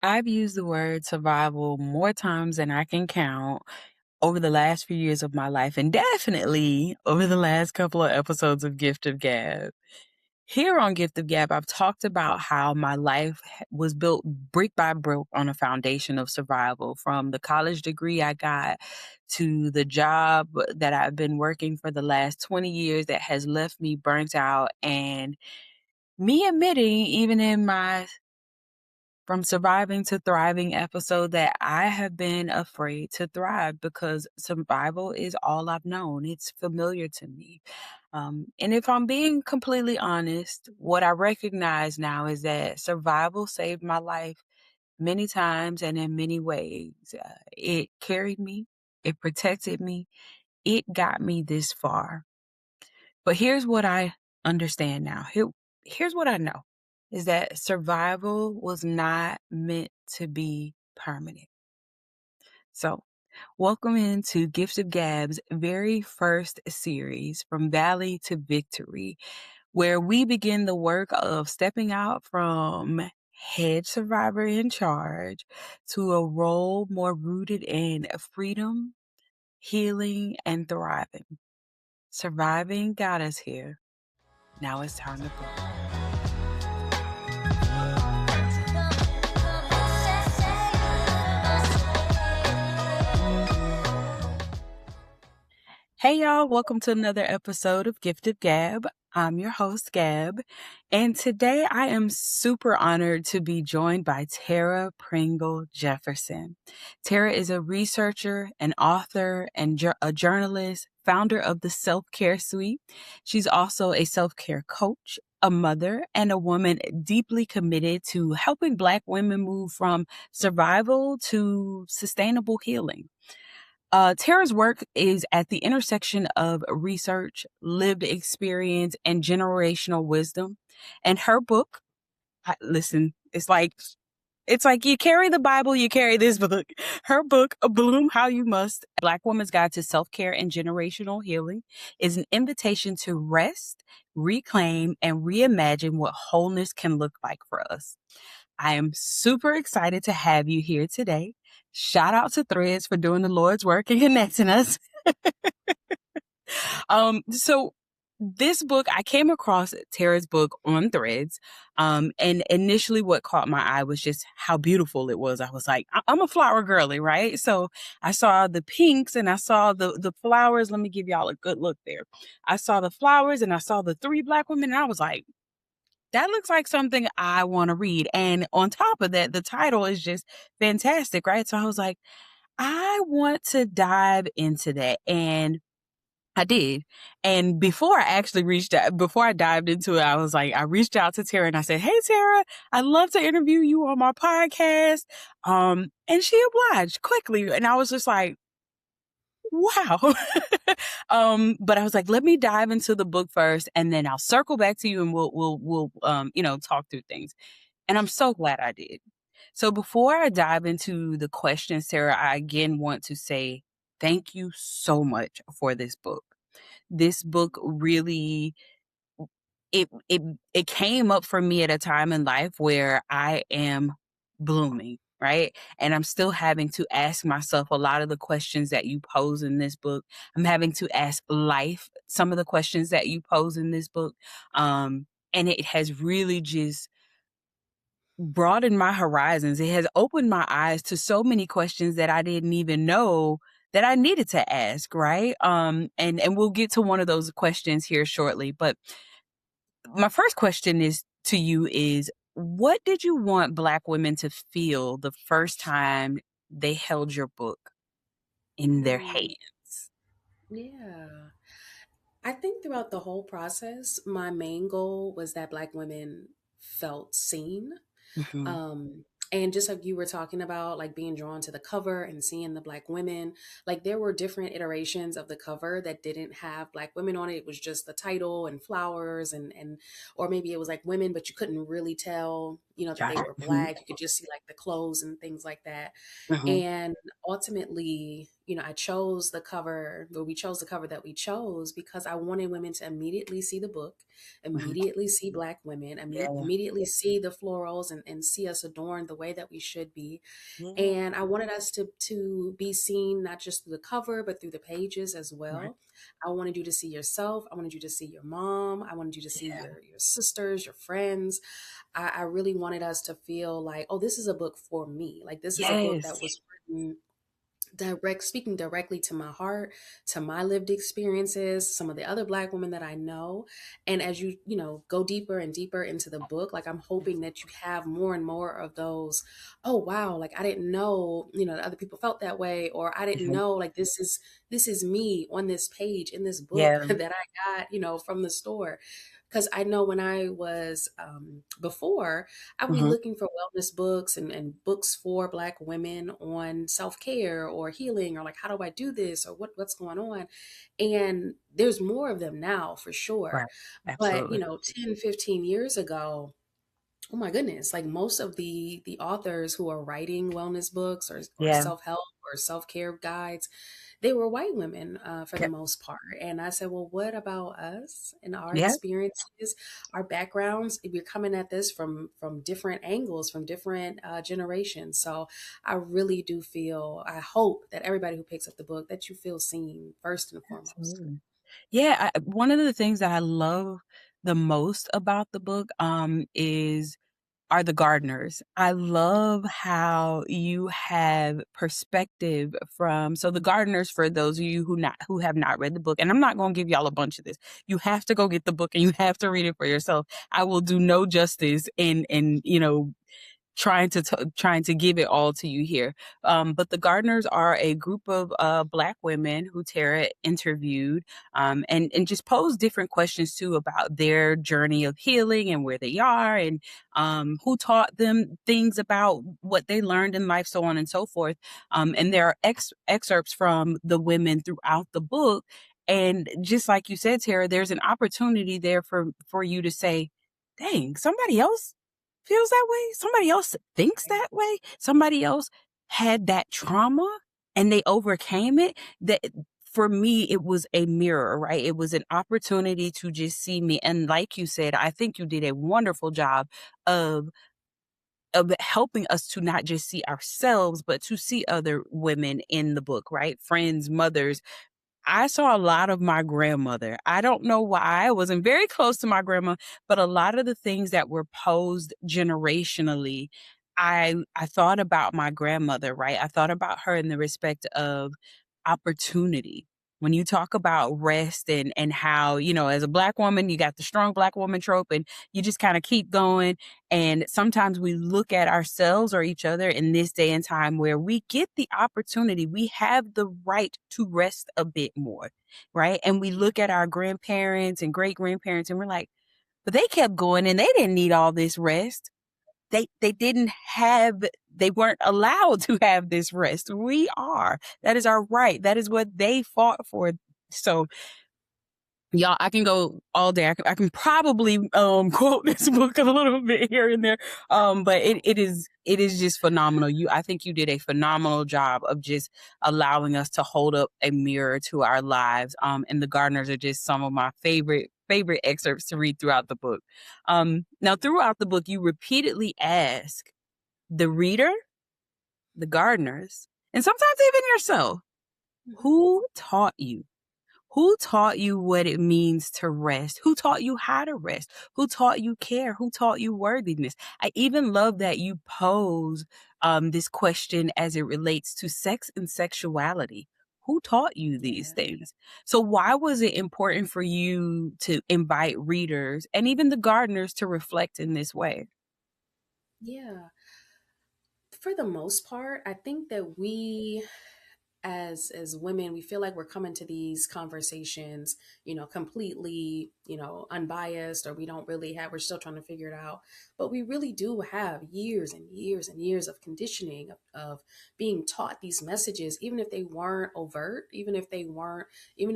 I've used the word survival more times than I can count over the last few years of my life, and definitely over the last couple of episodes of Gift of Gab. Here on Gift of Gab, I've talked about how my life was built brick by brick on a foundation of survival, from the college degree I got to the job that I've been working for the last 20 years that has left me burnt out, and me admitting, even in my from surviving to thriving episode, that I have been afraid to thrive because survival is all I've known. It's familiar to me. And if I'm being completely honest, what I recognize now is that survival saved my life many times and in many ways. It carried me, it protected me, it got me this far. But here's what I understand now. Here's what I know is that survival was not meant to be permanent. So, welcome into Gift of Gab's very first series, From Valley to Victory, where we begin the work of stepping out from head survivor in charge to a role more rooted in freedom, healing, and thriving. Surviving got us here. Now it's time to grow. Hey y'all, welcome to another episode of Gift of Gab. I'm your host, Gab, and today I am super honored to be joined by Tara Pringle Jefferson. Tara is a researcher, an author, and a journalist, founder of the Self-Care Suite. She's also a self-care coach, a mother, and a woman deeply committed to helping Black women move from survival to sustainable healing. Tara's work is at the intersection of research, lived experience, and generational wisdom. And her book, listen, it's like you carry the Bible, you carry this book. Her book, Bloom How You Must, A Black Woman's Guide to Self-Care and Generational Healing, is an invitation to rest, reclaim, and reimagine what wholeness can look like for us. I am super excited to have you here today. Shout out to Threads for doing the Lord's work and connecting us. So this book, I came across Tara's book on Threads. And initially what caught my eye was just how beautiful it was. I was like, I'm a flower girly, right? So I saw the pinks and I saw the flowers. Let me give y'all a good look there. I saw the flowers and I saw the three Black women, and I was like, that looks like something I want to read. And on top of that, the title is just fantastic, right? So I was like, I want to dive into that. And I did. And before I actually before I dived into it, I was like, I reached out to Tara and I said, hey, Tara, I'd love to interview you on my podcast. And she obliged quickly. And I was just like, wow. But I was like, let me dive into the book first and then I'll circle back to you and we'll talk through things. And I'm so glad I did. So before I dive into the questions, Sarah, I again want to say thank you so much for this book. This book really it came up for me at a time in life where I am blooming, right? And I'm still having to ask myself a lot of the questions that you pose in this book. I'm having to ask life some of the questions that you pose in this book. And it has really just broadened my horizons. It has opened my eyes to so many questions that I didn't even know that I needed to ask, right? And we'll get to one of those questions here shortly. But my first question is to you is, what did you want Black women to feel the first time they held your book in their Mm, hands? yeah. I think throughout the whole process, my main goal was that Black women felt seen. Hmm. And just like you were talking about, like being drawn to the cover and seeing the Black women, like there were different iterations of the cover that didn't have Black women on it. It was just the title and flowers or maybe it was like women, but you couldn't really tell that they Right. were black. You could just see like the clothes and things like that. Hmm. And ultimately, I chose the cover, or we chose the cover that we chose because I wanted women to immediately see the book, Hmm. immediately see black women, Yeah. immediately see the florals and see us adorned the way that we should be. Yeah. And I wanted us to be seen not just through the cover, but through the pages as Right. well. I wanted you to see yourself. I wanted you to see your mom. I wanted you to see Yeah. your sisters, your friends. I really wanted us to feel like, oh, this is a book for me. Like this is a book that Yes. was written speaking directly to my heart, to my lived experiences, some of the other black women that I know. And as you go deeper and deeper into the book, like I'm hoping that you have more and more of those, oh wow, like I didn't know, that other people felt that way, or I didn't Mhm. know like this is me on this page in this book Yeah. that I got, from the store. Because I know when I was before, I would be Hmm. looking for wellness books and books for Black women on self care or healing, or like, how do I do this, or what's going on? And there's more of them now for sure. Right. But, Absolutely. 10, 15 years ago, oh my goodness, like most of the authors who are writing wellness books or Yeah. self-help or self-care guides, they were white women for the Yeah. most part. And I said, well, what about us and our Yeah. experiences, our backgrounds? We're coming at this from different angles, from different generations. So I really do feel, I hope that everybody who picks up the book, that you feel seen first and foremost. Absolutely. Yeah. One of the things that I love the most about the book is are the gardeners. I love how you have perspective from so the gardeners, for those of you who have not read the book, and I'm not going to give y'all a bunch of this. You have to go get the book and you have to read it for yourself. I will do no justice in trying to give it all to you here. But the gardeners are a group of black women who Tara interviewed, and just posed different questions too about their journey of healing and where they are, and who taught them things about what they learned in life, so on and so forth. And there are excerpts from the women throughout the book. And just like you said, Tara, there's an opportunity there for you to say, dang, somebody else feels that way. Somebody else thinks that way. Somebody else had that trauma and they overcame it. That for me, it was a mirror, right? It was an opportunity to just see me. And like you said, I think you did a wonderful job of helping us to not just see ourselves, but to see other women in the book, right? Friends, mothers, I saw a lot of my grandmother. I don't know why. I wasn't very close to my grandma, but a lot of the things that were posed generationally, I thought about my grandmother, right? I thought about her in the respect of opportunity. When you talk about rest and how, as a black woman, you got the strong black woman trope and you just kind of keep going. And sometimes we look at ourselves or each other in this day and time where we get the opportunity, we have the right to rest a bit more, right? And we look at our grandparents and great grandparents and we're like, but they kept going and they didn't need all this rest. They didn't have, they weren't allowed to have this rest. We are. That is our right. That is what they fought for. So y'all, I can go all day. I can probably quote this book a little bit here and there. But it is just phenomenal. I think you did a phenomenal job of just allowing us to hold up a mirror to our lives. And the gardeners are just some of my favorite excerpts to read throughout the book. Now throughout the book, you repeatedly ask the reader, the gardeners, and sometimes even yourself, Mhm. who taught you? Who taught you what it means to rest? Who taught you how to rest? Who taught you care? Who taught you worthiness? I even love that you pose this question as it relates to sex and sexuality. Who taught you these Yeah. things? So, why was it important for you to invite readers and even the gardeners to reflect in this way? Yeah. For the most part, I think that we as women, we feel like we're coming to these conversations, completely, unbiased, or we don't really have, we're still trying to figure it out. But we really do have years and years and years of conditioning of being taught these messages, even if they weren't overt, even if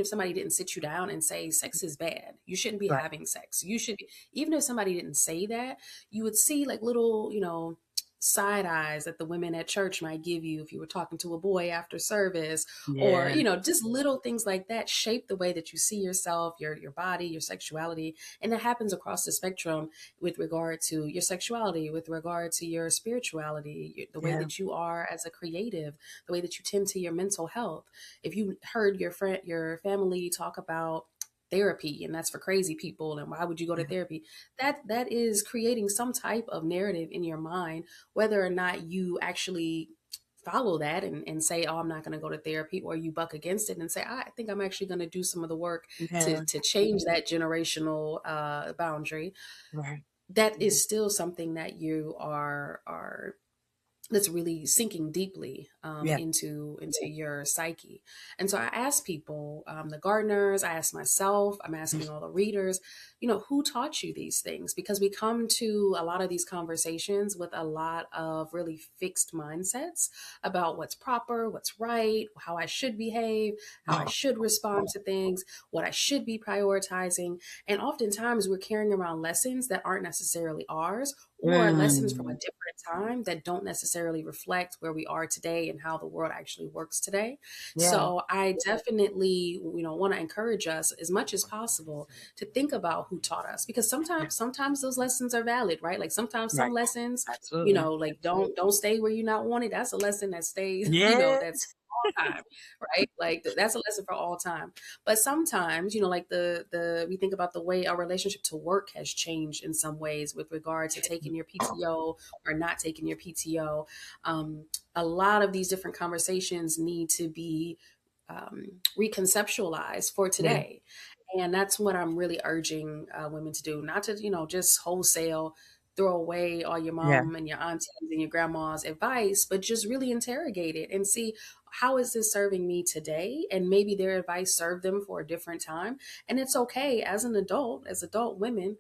somebody didn't sit you down and say sex is bad, you shouldn't be Right. having sex, you should be, even if somebody didn't say that, you would see like little, side eyes that the women at church might give you if you were talking to a boy after service, or Yeah. just little things like that shape the way that you see yourself, your body, your sexuality. And that happens across the spectrum, with regard to your sexuality, with regard to your spirituality, the way Yeah. that you are as a creative, the way that you tend to your mental health. If you heard your family talk about therapy, and that's for crazy people, and why would you go to Yeah. therapy, that is creating some type of narrative in your mind, whether or not you actually follow that and say, oh, I'm not going to go to therapy, or you buck against it and say, I think I'm actually going to do some of the work Yeah. to change that generational boundary. Right. That is still something that you are that's really sinking deeply Yeah. into your psyche. And so I ask people, the gardeners, I ask myself, I'm asking all the readers, who taught you these things? Because we come to a lot of these conversations with a lot of really fixed mindsets about what's proper, what's right, how I should behave, how I Oh. should respond to things, what I should be prioritizing. And oftentimes we're carrying around lessons that aren't necessarily ours, or lessons from a Mm. different time that don't necessarily reflect where we are today and how the world actually works today. Yeah. So I definitely, want to encourage us as much as possible to think about who taught us, because Yeah. sometimes those lessons are valid, right? Like sometimes some Right. lessons, Absolutely. like don't stay where you're not wanted. That's a lesson that stays, Yeah. that's all time, right? Like that's a lesson for all time. But sometimes, like the we think about the way our relationship to work has changed in some ways, with regard to taking your PTO or not taking your PTO. Um, a lot of these different conversations need to be reconceptualized for Yeah. today. And that's what I'm really urging women to do, not to, just wholesale throw away all your Yeah. mom and your aunties and your grandma's advice, but just really interrogate it and see, how is this serving me today? And maybe their advice served them for a different time. And it's okay as an adult, as adult women,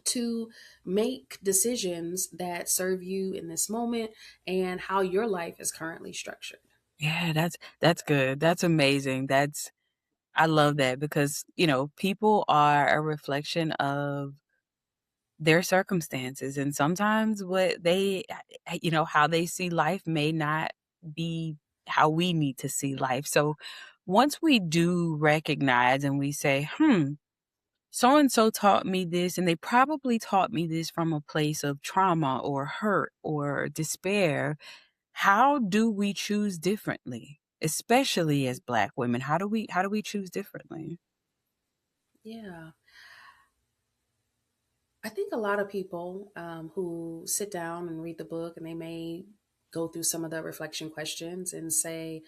to make decisions that serve you in this moment and how your life is currently structured. Yeah. That's good. That's amazing. I love that because, people are a reflection of their circumstances, and sometimes what how they see life may not be how we need to see life. So once we do recognize and we say, so and so taught me this, and they probably taught me this from a place of trauma or hurt or despair, how do we choose differently? Especially as Black women, how do we choose differently? Yeah. I think a lot of people who sit down and read the book, and they may go through some of the reflection questions and say,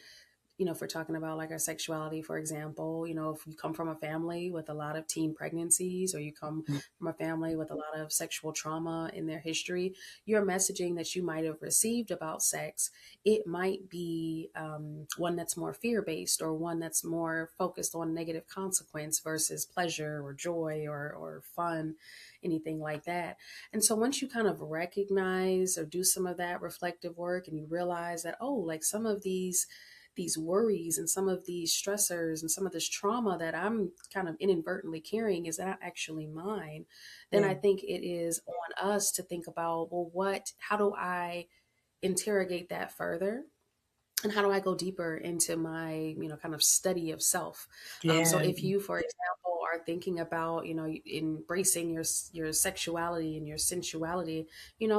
if we're talking about like our sexuality, for example, if you come from a family with a lot of teen pregnancies, or you come Mhm. from a family with a lot of sexual trauma in their history, your messaging that you might have received about sex, it might be one that's more fear based, or one that's more focused on negative consequence versus pleasure or joy or fun, anything like that. And so once you kind of recognize or do some of that reflective work, and you realize that, oh, like some of these worries and some of these stressors and some of this trauma that I'm kind of inadvertently carrying is not actually mine, then Yeah. I think it is on us to think about, well, how do I interrogate that further? And how do I go deeper into my, kind of study of self? So Yeah. if you, for example, are thinking about, embracing your sexuality and your sensuality,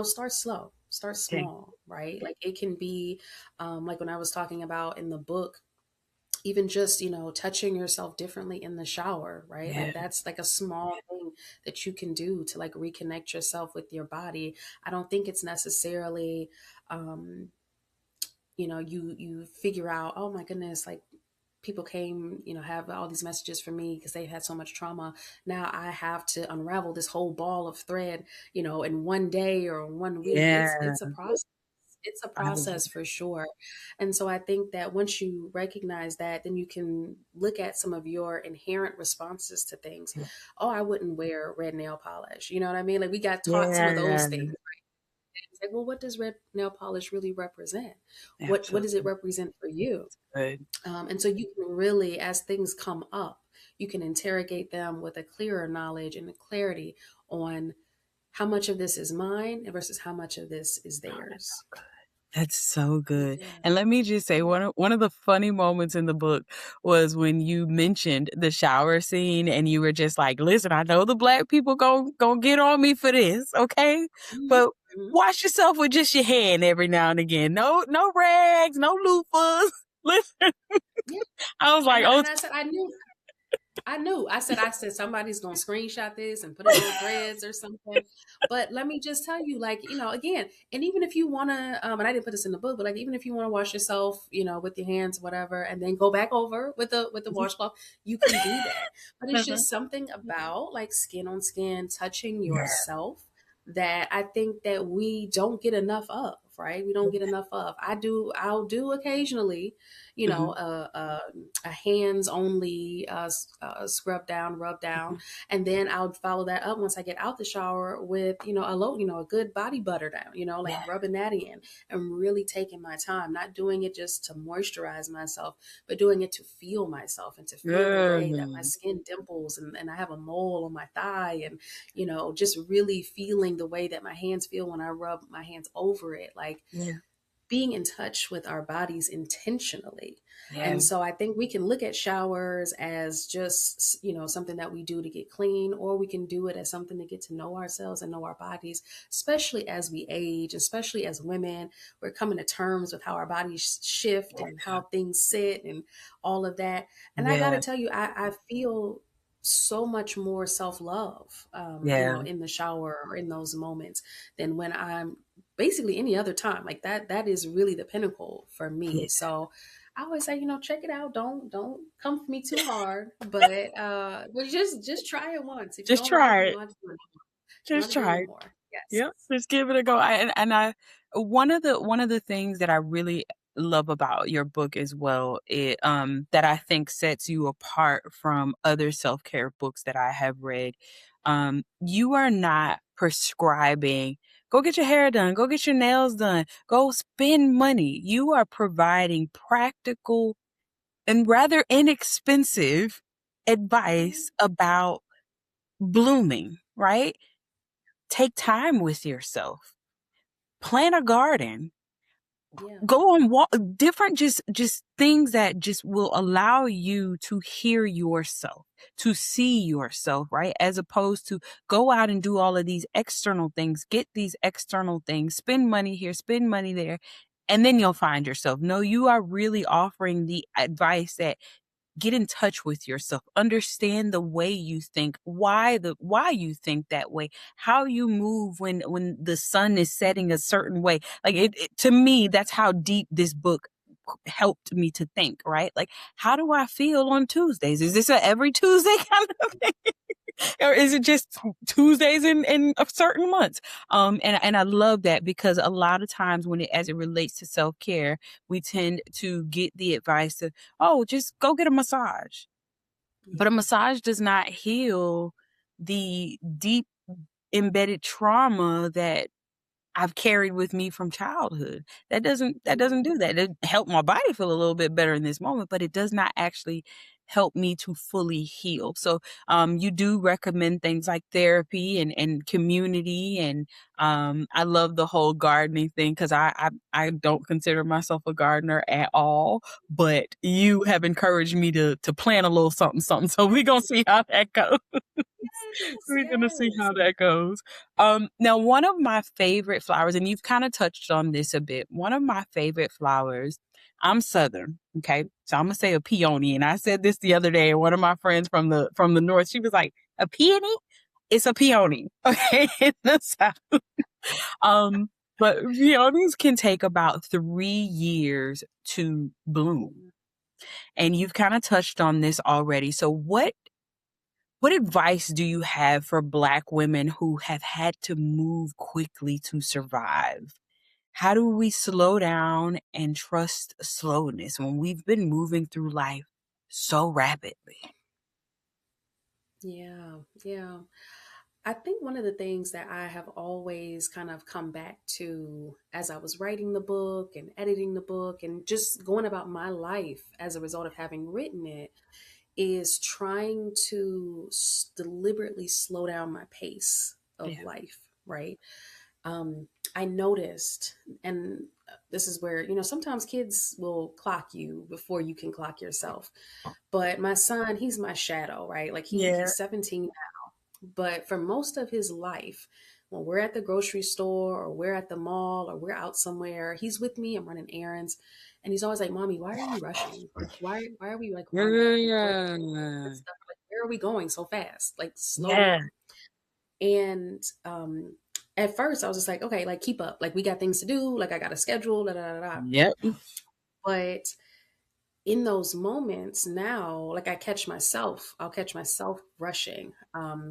start slow, start Okay. small, right? Like it can be, like when I was talking about in the book, even just, touching yourself differently in the shower, right? Yeah. Like that's like a small thing that you can do to like reconnect yourself with your body. I don't think it's necessarily, um, you figure out, oh my goodness, like people came, have all these messages for me because they had so much trauma. Now I have to unravel this whole ball of thread, in one day or in one week. It's Yeah. a process. It's a I love process for sure. And so I think that once you recognize that, then you can look at some of your inherent responses to things. it. Oh, I wouldn't wear red nail polish. You know what I mean? Like we got taught some of those Yeah, things. It's like, well, what does red nail polish really represent? What does it absolutely. represent for you? Good. And so you can really, as things come up, you can interrogate them with a clearer knowledge and a clarity on how much of this is mine versus how much of this is theirs. That's so good. Yeah. And let me just say, one of the funny moments in the book was when you mentioned the shower scene, and you were just like, "Listen, I know the black people gon' get on me for this, okay? Mhm. But Mhm. wash yourself with just your hand every now and again. No rags, no loofahs." Listen, Yeah. I was like, "Oh, And I said, I knew. I said somebody's gonna screenshot this and put it on threads or something. But let me just tell you, like, again, and even if you wanna, and I didn't put this in the book, but like even if you wanna wash yourself, with your hands, whatever, and then go back over with the washcloth, you can do that. But it's uh-huh. just something about like skin on skin, touching Yeah, yourself that I think that we don't get enough of, right? We don't get enough of. I'll do occasionally, mhm, a hands only scrub down, rub down, mhm. and then I'll follow that up once I get out the shower with a good body butter down, like Yeah, rubbing that in and really taking my time, not doing it just to moisturize myself, but doing it to feel myself and to feel the way that my good. skin dimples and I have a mole on my thigh and just really feeling the way that my hands feel when I rub my hands over it, like Yeah, being in touch with our bodies intentionally. yeah, And so I think we can look at showers as just, something that we do to get clean, or we can do it as something to get to know ourselves and know our bodies, especially as we age, especially as women. We're coming to terms with how our bodies shift and how things sit and all of that. And I got to yeah, tell you, I feel so much more self love, yeah, in the shower or in those moments than when I'm basically any other time. Like that is really the pinnacle for yeah. me. So I always say, check it out. Don't come for me too hard, but just try it once. If you Just don't like it, try you it. don't have to do it anymore. You don't Just have to do it try it. anymore. Yes. Yep, just give it a go. I one of the things that I really love about your book as well, that I think sets you apart from other self-care books that I have read. You are not prescribing, go get your hair done, go get your nails done, go spend money. You are providing practical and rather inexpensive Mhm. advice about blooming, right? Take time with yourself, plant a garden, Yeah. go on walk, different just things that just will allow you to hear yourself, to see yourself, right? As opposed to go out and do all of these external things, get these external things, spend money here, spend money there, and then you'll find yourself. No, you are really offering the advice that get in touch with yourself, understand the way you think, why you think that way, how you move when the sun is setting a certain way. Like to me, that's how deep this book helped me to think, right? Like, how do I feel on Tuesdays? Is this a every Tuesday kind of thing? Or is it just Tuesdays in certain months? And I love that, because a lot of times as it relates to self-care, we tend to get the advice of, oh, just go get a massage. But a Yeah. massage does not heal the deep embedded trauma that I've carried with me from childhood. That doesn't do that. It helped my body feel a little bit better in this moment, but it does not actually help me to fully heal. So you do recommend things like therapy and community, and I love the whole gardening thing, because I don't consider myself a gardener at all, but you have encouraged me to plant a little something something. So we're gonna see how that goes. Yes. We're gonna see Yes. how that goes. Now one of my favorite flowers, and you've kind of touched on this a bit. One of my favorite flowers, I'm Southern, okay? So I'm gonna say a peony. And I said this the other day, and one of my friends from the north, she was like, a peony? It's a peony, okay? In the South. Um, but peonies can take about 3 years to bloom. Mhm. And you've kind of touched on this already. So what advice do you have for Black women who have had to move quickly to survive? How do we slow down and trust slowness when we've been moving through life so rapidly? Yeah, yeah. I think one of the things that I have always kind of come back to as I was writing the book and editing the book and just going about my life as a result of having written it is trying to deliberately slow down my pace of Yeah. life, right? I noticed, and this is where, sometimes kids will clock you before you can clock yourself. But my son, he's my shadow, right? Like Yeah. he's 17, but for most of his life, when we're at the grocery store or we're at the mall or we're out somewhere, he's with me. I'm running errands, and he's always like, "Mommy, why are you rushing? Like, why are we like on Yeah. stuff? Like, where are we going so fast? Like, slow Yeah. down." And at first, I was just like, "Okay, like keep up. Like, we got things to do. Like, I got a schedule. Da da da da." Yep. But in those moments now, like I'll catch myself rushing.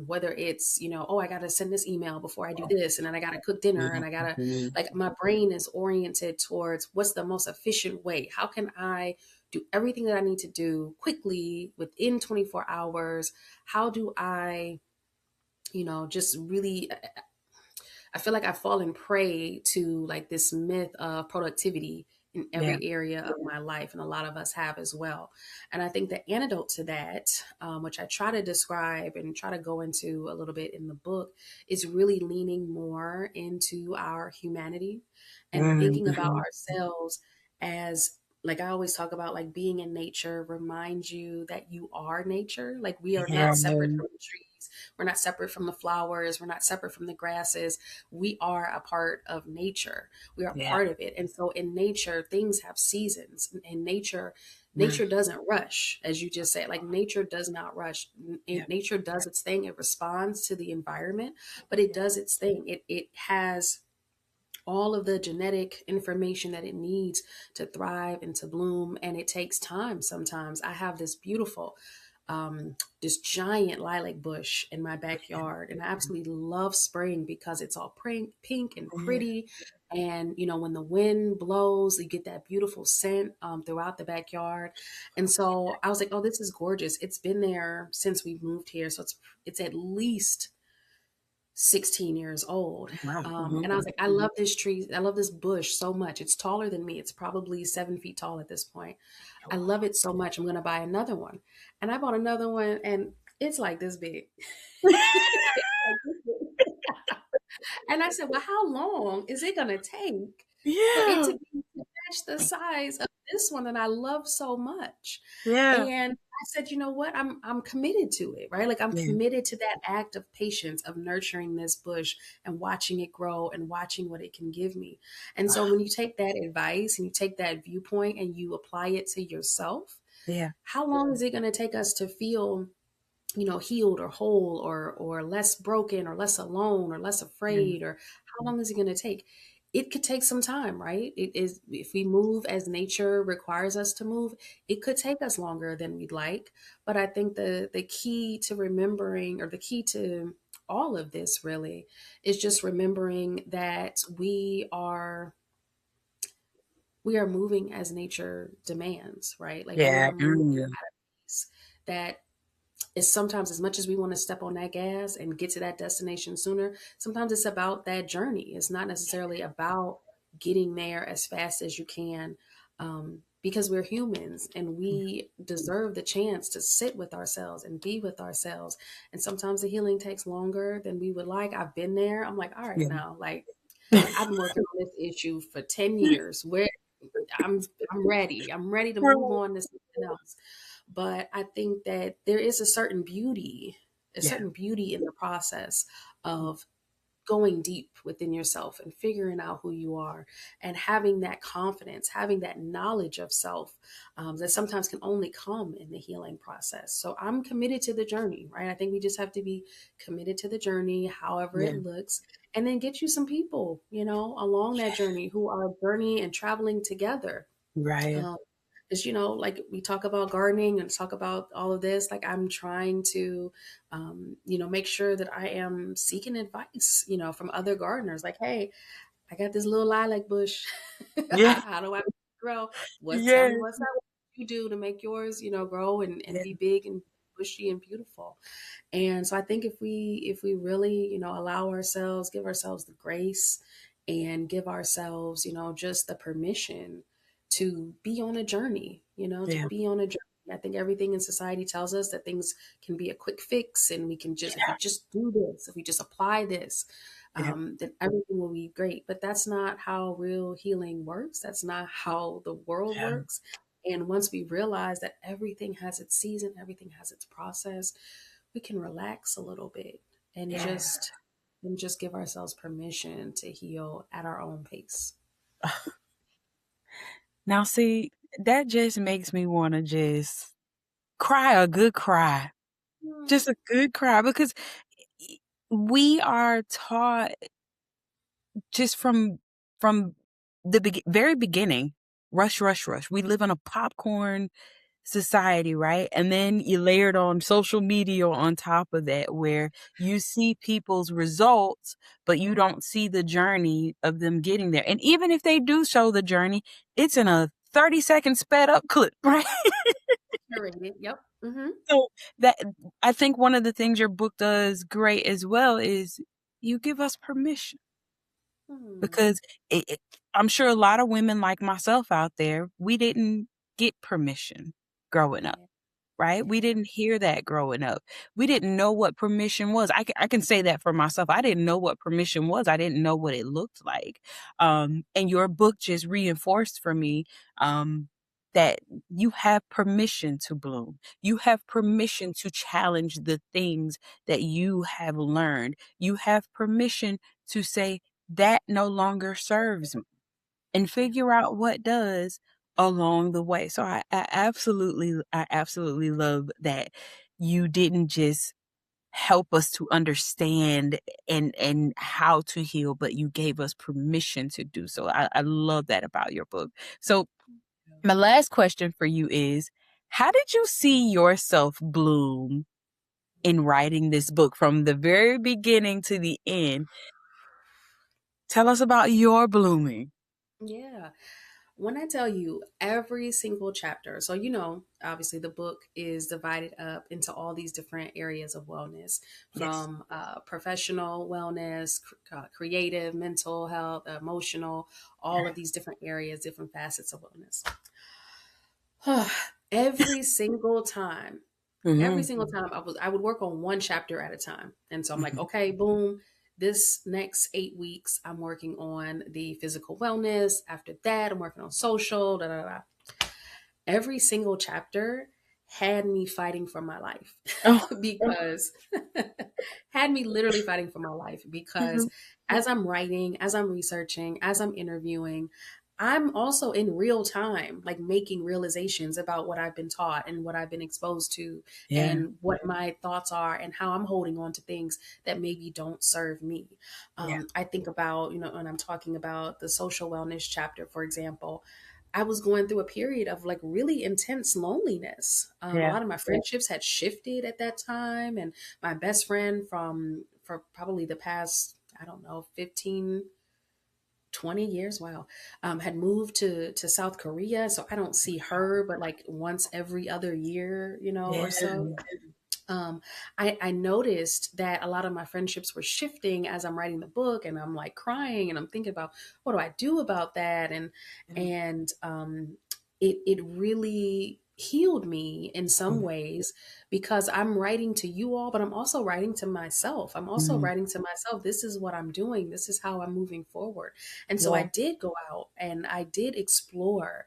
Whether it's, oh, I got to send this email before I do this, and then I got to cook dinner, and I got to, Mhm. like, my brain is oriented towards what's the most efficient way. How can I do everything that I need to do quickly within 24 hours? How do I, just really I feel like I've fallen prey to like this myth of productivity in Yeah. every area of my life, and a lot of us have as well. And I think the antidote to that, which I try to describe and try to go into a little bit in the book, is really leaning more into our humanity and thinking about Mhm. ourselves as, like I always talk about, like being in nature reminds you that you are nature. Like we are Yeah. not separate from the trees. We're not separate from the flowers. We're not separate from the grasses. We are a part of nature. We are Yeah. part of it. And so in nature, things have seasons. In nature, Mm. nature doesn't rush, as you just said. Like nature does not rush. Yeah. Nature does its thing. It responds to the environment, but it does its thing. It has all of the genetic information that it needs to thrive and to bloom, and it takes time. Sometimes I have this beautiful this giant lilac bush in my backyard, and I absolutely love spring because it's all pink and Yeah. pretty. And when the wind blows, you get that beautiful scent throughout the backyard. And so I was like, "Oh, this is gorgeous." It's been there since we moved here, so it's at least 16 years old. Wow. And I was like, I love this tree. I love this bush so much. It's taller than me. It's probably 7 feet tall at this point. I love it so much. I'm going to buy another one. And I bought another one, and it's like this big. Like this big. And I said, well, how long is it going to take for it Yeah. to match the size of this one that I love so much? Yeah. And I said, you know what? I'm committed to it, right? Like I'm Yeah. committed to that act of patience of nurturing this bush and watching it grow and watching what it can give me. And so when you take that advice and you take that viewpoint and you apply it to yourself, Yeah. how long is it going to take us to feel, healed or whole or less broken or less alone or less Yeah. afraid? Or how long is it going to take? It could take some time, right? It is, if we move as nature requires us to move, it could take us longer than we'd like. But I think the key to remembering, or the key to all of this really, is just remembering that we are moving as nature demands, right? Like we Yeah. are moving Mm. at a pace that is, sometimes, as much as we want to step on that gas and get to that destination sooner, sometimes it's about that journey. It's not necessarily about getting there as fast as you can, because we're humans and we deserve the chance to sit with ourselves and be with ourselves. And sometimes the healing takes longer than we would like. I've been there. I'm like, all right, Yeah. now, like, I've been working on this issue for 10 years. Where I'm I'm ready. I'm ready to move Right. on to something else. But I think that there is a Yeah. certain beauty in the process of going deep within yourself and figuring out who you are and having that confidence, having that knowledge of self, that sometimes can only come in the healing process. So I'm committed to the journey, right? I think we just have to be committed to the journey, however it Yeah. looks, and then get you some people, along that journey who are journeying and traveling together. Right. Um, because, like we talk about gardening and talk about all of this, like I'm trying to, make sure that I am seeking advice, from other gardeners. Like, hey, I got this little lilac bush. Yeah. How do I grow? Tell me Yes. what's that you do to make yours, grow and Yeah. be big and bushy and beautiful. And so I think if we really, allow ourselves, give ourselves the grace and give ourselves, just the permission to be on a journey, to Yeah. be on a journey. I think everything in society tells us that things can be a quick fix and we can just, if we just do this, if we just apply this, Yeah. then everything will be great. But that's not how real healing works. That's not how the world Yeah. works. And once we realize that everything has its season, everything has its process, we can relax a little bit and Yeah. just give ourselves permission to heal at our own pace. Now, see, that just makes me want to just cry a good cry, Mm, just a good cry, because we are taught just from the very beginning, rush, rush, rush. We live in a popcorn society, right? And then you layered on social media on top of that, where you see people's results, but you don't see the journey of them getting there. And even if they do show the journey, it's in a 30-second sped up clip, right? curated. Yep. Mm-hmm. So that, I think one of the things your book does great as well is you give us permission, Hmm. because I'm sure a lot of women like myself out there, we didn't get permission growing up. Yeah. Right? We Yeah. didn't hear that growing up. We didn't know what permission was. I can say that for myself. I didn't know what permission was. I didn't know what it looked like. And your book just reinforced for me that you have permission to bloom. You have permission to challenge the things that you have learned. You have permission to say that no longer serves me, and Yeah. figure out what does along the way. So I absolutely love that you didn't just help us to understand and how to heal, but you gave us permission to do so. I love that about your book. So my last question for you is, how did you see yourself bloom in writing this book from the very beginning to the end? Tell us about your blooming. Yeah. When I tell you every single chapter, so obviously the book is divided up into all these different areas of wellness, Yes. from professional wellness, creative, mental health, emotional, all of these different areas, different facets of wellness. every single time every Hmm. single time I would work on one chapter at a time. And so I'm like, Hmm. okay, boom, this next 8 weeks I'm working on the physical wellness. After that I'm working on social, da da da. Every single chapter had me fighting for my life Oh. because had me literally fighting for my life because Mhm. as I'm writing, as I'm researching, as I'm interviewing, I'm also in real time, like making realizations about what I've been taught and what I've been exposed to Yeah. and what my thoughts are and how I'm holding on to things that maybe don't serve me. Yeah. I think about, when I'm talking about the social wellness chapter, for example, I was going through a period of like really intense loneliness. A Yeah. lot of my friendships had shifted at that time. And my best friend for probably the past, I don't know, 15, 20 years, wow, had moved to South Korea. So I don't see her but like once every other year, Yeah. or so. um, I noticed that a lot of my friendships were shifting as I'm writing the book, and I'm like crying, and I'm thinking about what do I do about that, Yeah. and it really healed me in some Mhm. ways because I'm writing to you all, but I'm also writing to myself. I'm also Mhm. writing to myself. This is what I'm doing. This is how I'm moving forward. And so I Yeah. did go out and I did explore,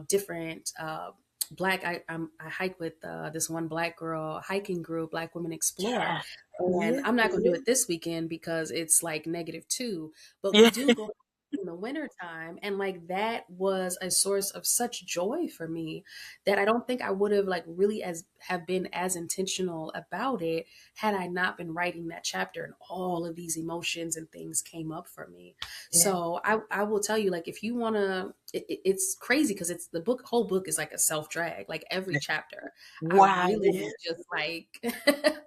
different I hike with this one Black girl hiking group, Black Women Explore, Yeah. and Yeah. I'm not going to do it this weekend because it's like -2, but we Yeah. do go in the winter time, and like that was a source of such joy for me that I don't think I would have like really as have been as intentional about it had I not been writing that chapter and all of these emotions and things came up for me. Yeah. So I will tell you, like, if you want to, it's crazy because it's the whole book is like a self drag. Like every chapter, I Wow. really was just like,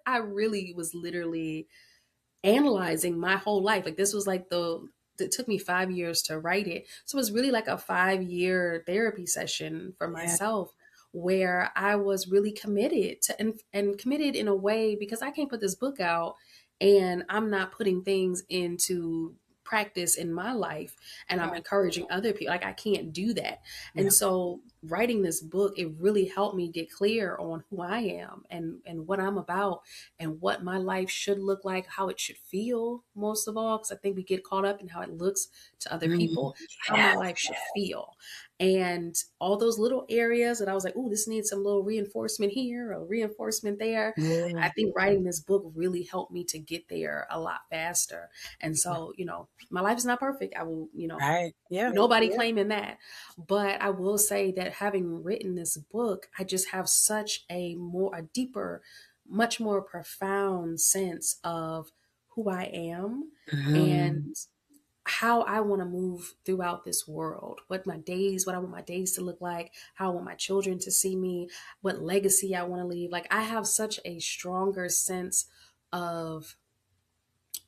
I really was literally analyzing my whole life. Like this was like the it took me 5 years to write it. So it was really like a 5 year therapy session for Yeah. myself where I was really committed to and committed in a way because I can't put this book out and I'm not putting things into practice in my life and I'm Yeah. encouraging other people. Like I can't do that. Yeah. And so writing this book, it really helped me get clear on who I am and what I'm about and what my life should look like, how it should feel most of all. Because I think we get caught up in how it looks to other Mm, people, how yeah. my life should feel. And all those little areas that I was like, oh, this needs some little reinforcement here or reinforcement there. Yeah. I think writing this book really helped me to get there a lot faster. And Yeah. so, my life is not perfect. I will, Right. Yeah. nobody claiming that. But I will say that having written this book, I just have such a deeper, much more profound sense of who I am and Mm, how I want to move throughout this world. What I want my days to look like, how I want my children to see me, what legacy I want to leave. Like I have such a stronger sense of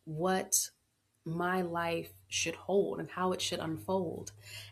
what my life should hold and how it should unfold.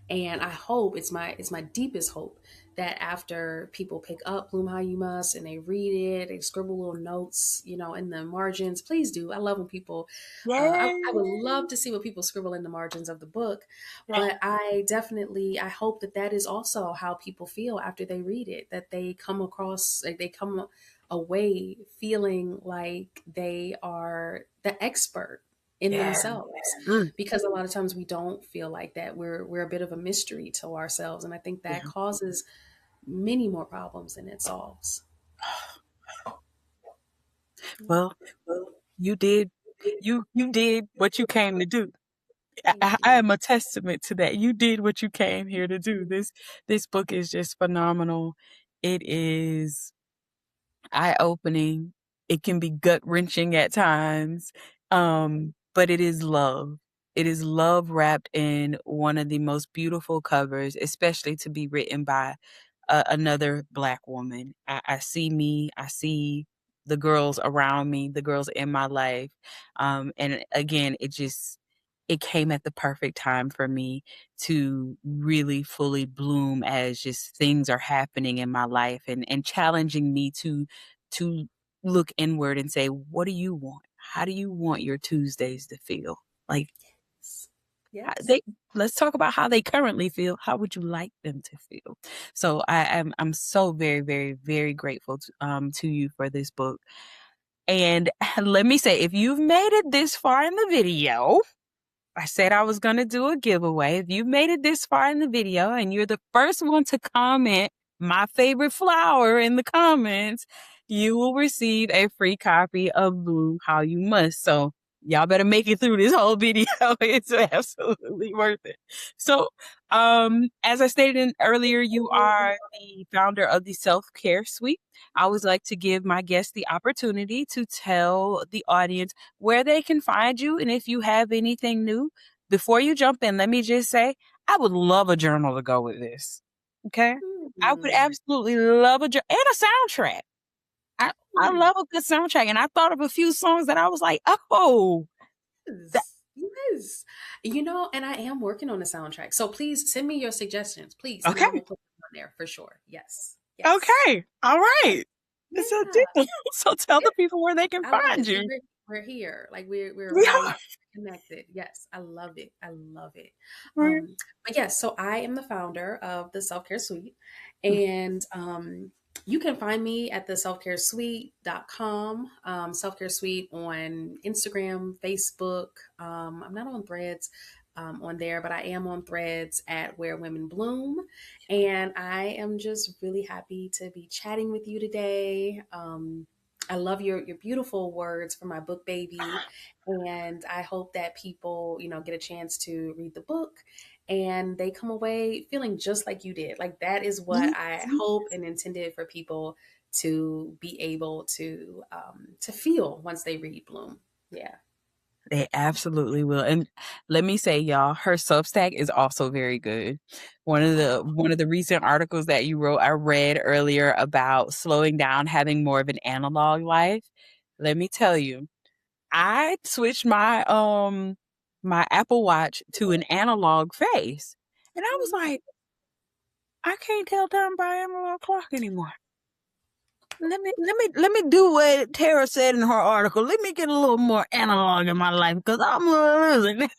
And I hope it's my deepest hope that after people pick up Bloom How You Must and they read it, they scribble little notes, in the margins. Please do. I love when people. I yay. would love to see what people scribble in the margins of the book, Yeah. but I hope that that is also how people feel after they read it. That they come across, like they come away feeling like they are the expert in Yeah. themselves, Mm, because a lot of times we don't feel like that. We're a bit of a mystery to ourselves, and I think that yeah. causes many more problems than it solves. Well, you did you did what you came to do. Thank I you. am a testament to that. You did what you came here to do. This book is just phenomenal. It is eye-opening. It can be gut-wrenching at times. But it is love. It is love wrapped in one of the most beautiful covers, especially to be written by another Black woman. I see me, I see the girls around me, the girls in my life. And again, it came at the perfect time for me to really fully bloom as just things are happening in my life and challenging me to look inward and say, what do you want? How do you want your Tuesdays to feel? Like Yes. how Yes. they let's talk about how they currently feel. How would you like them to feel? So I'm so very, very, very grateful to you for this book. And let me say, if you've made it this far in the video, I said I was going to do a giveaway. If you made it this far in the video and you're the first one to comment my favorite flower in the comments, you will receive a free copy of Bloom How You Must. So y'all better make it through this whole video. It's absolutely worth it. So, as I stated earlier, you are the founder of the Self-Care Suite. I always like to give my guests the opportunity to tell the audience where they can find you and if you have anything new. Before you jump in, let me just say, I would love a journal to go with this. Okay? I would Mm. absolutely love a journal and a soundtrack. I Ooh. love a good soundtrack. And I thought of a few songs that I was like, oh, that, Yes. Yes. And I am working on a soundtrack. So please send me your suggestions, please, and I will okay. put them on there for sure. Yes. Yes. Okay. All Yeah. right. So, Yeah. so tell Yeah. the people where they can I love find it. See, you. we're here. Like we're We right are. connected. Yes, I love it. I love it. Right. But yes, so I am the founder of the Self Care Suite, and you can find me at the selfcaresuite.com. Self Care Suite on Instagram, Facebook. I'm not on Threads. On there, but I am on Threads at Where Women Bloom, and I am just really happy to be chatting with you today. I love your beautiful words for my book baby, and I hope that people get a chance to read the book and they come away feeling just like you did. Like that is what I hope and intended for people to be able to feel once they read Bloom. Yeah. They absolutely will. And let me say, y'all, her Substack is also very good. One of the recent articles that you wrote, I read earlier about slowing down, having more of an analog life. Let me tell you, I switched my my Apple Watch to an analog face. And I was Oh, like, I can't tell time by analog clock anymore. Let me do what Tara said in her article. Let me get a little more analog in my life because I'm losing.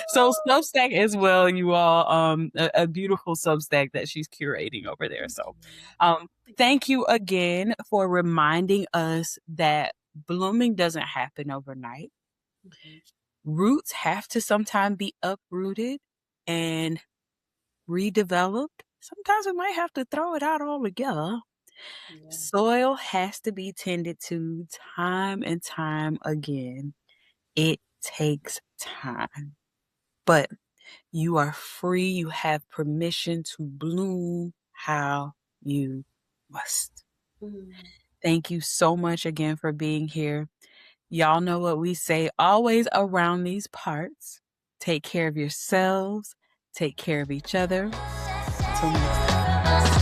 So Substack as well, you all, a beautiful Substack that she's curating over there. thank So, you. um, Thank you. thank you again for reminding us that blooming doesn't happen overnight. Mhm. Roots have to sometimes be uprooted and redeveloped. Sometimes we might have to throw it out altogether. Yeah. Soil has to be tended to time and time again. It takes time. But you are free. You have permission to bloom how you must. Mm. Thank you so much again for being here. Y'all know what we say always around these parts. Take care of yourselves. Take care of each other. Until next time.